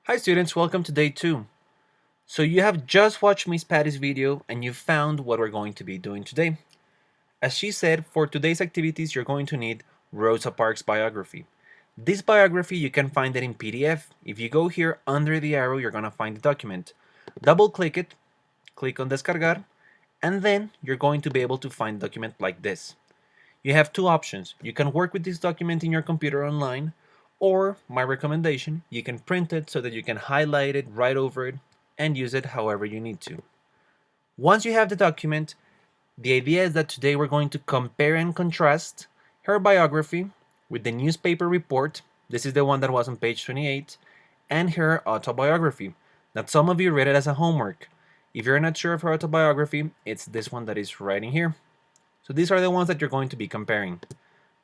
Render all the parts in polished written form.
Hi students, welcome to day 2. So you have just watched Miss Patty's video and you found what we're going to be doing today. As she said, for today's activities you're going to need Rosa Parks' biography. This biography you can find it in PDF. If you go here under the arrow you're going to find the document. Double click it, click on Descargar, and then you're going to be able to find a document like this. You have two options. You can work with this document in your computer online, or my recommendation, you can print it so that you can highlight it, write over it, and use it however you need to. Once you have the document, the idea is that today we're going to compare and contrast her biography with the newspaper report. This is the one that was on page 28, and her autobiography. Now, some of you read it as a homework. If you're not sure of her autobiography, it's this one that is right in here. So these are the ones that you're going to be comparing.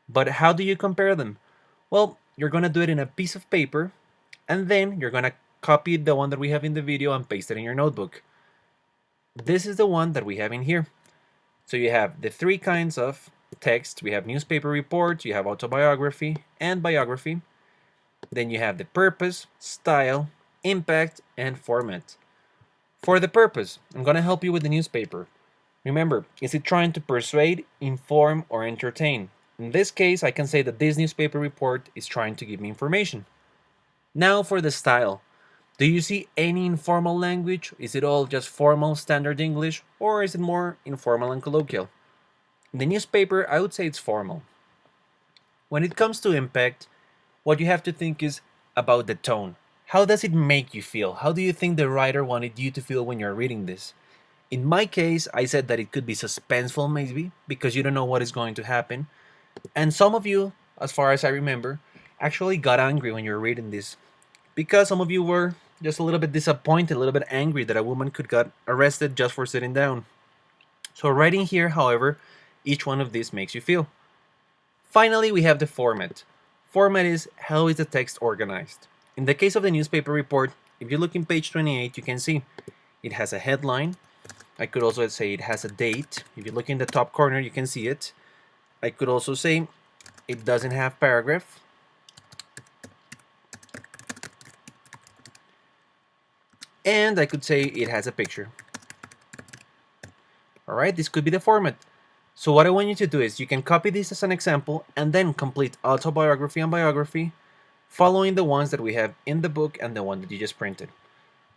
But how do you compare them? Well, you're going to do it in a piece of paper, and then you're going to copy the one that we have in the video and paste it in your notebook. This is the one that we have in here. So you have the three kinds of text. We have newspaper report, you have autobiography, and biography. Then you have the purpose, style, impact, and format. For the purpose, I'm going to help you with the newspaper. Remember, is it trying to persuade, inform, or entertain? In this case, I can say that this newspaper report is trying to give me information. Now for the style. Do you see any informal language? Is it all just formal standard English, or is it more informal and colloquial? In the newspaper, I would say it's formal. When it comes to impact, what you have to think is about the tone. How does it make you feel? How do you think the writer wanted you to feel when you're reading this? In my case, I said that it could be suspenseful maybe, because you don't know what is going to happen. And some of you, as far as I remember, actually got angry when you were reading this. Because some of you were just a little bit disappointed, a little bit angry that a woman could get arrested just for sitting down. So writing here, however, each one of these makes you feel. Finally, we have the format. Format is how is the text organized. In the case of the newspaper report, if you look in page 28, you can see it has a headline. I could also say it has a date. If you look in the top corner, you can see it. I could also say it doesn't have paragraph. And I could say it has a picture. All right, this could be the format. So what I want you to do is you can copy this as an example and then complete autobiography and biography following the ones that we have in the book and the one that you just printed.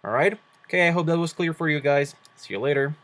All right? Okay, I hope that was clear for you guys. See you later.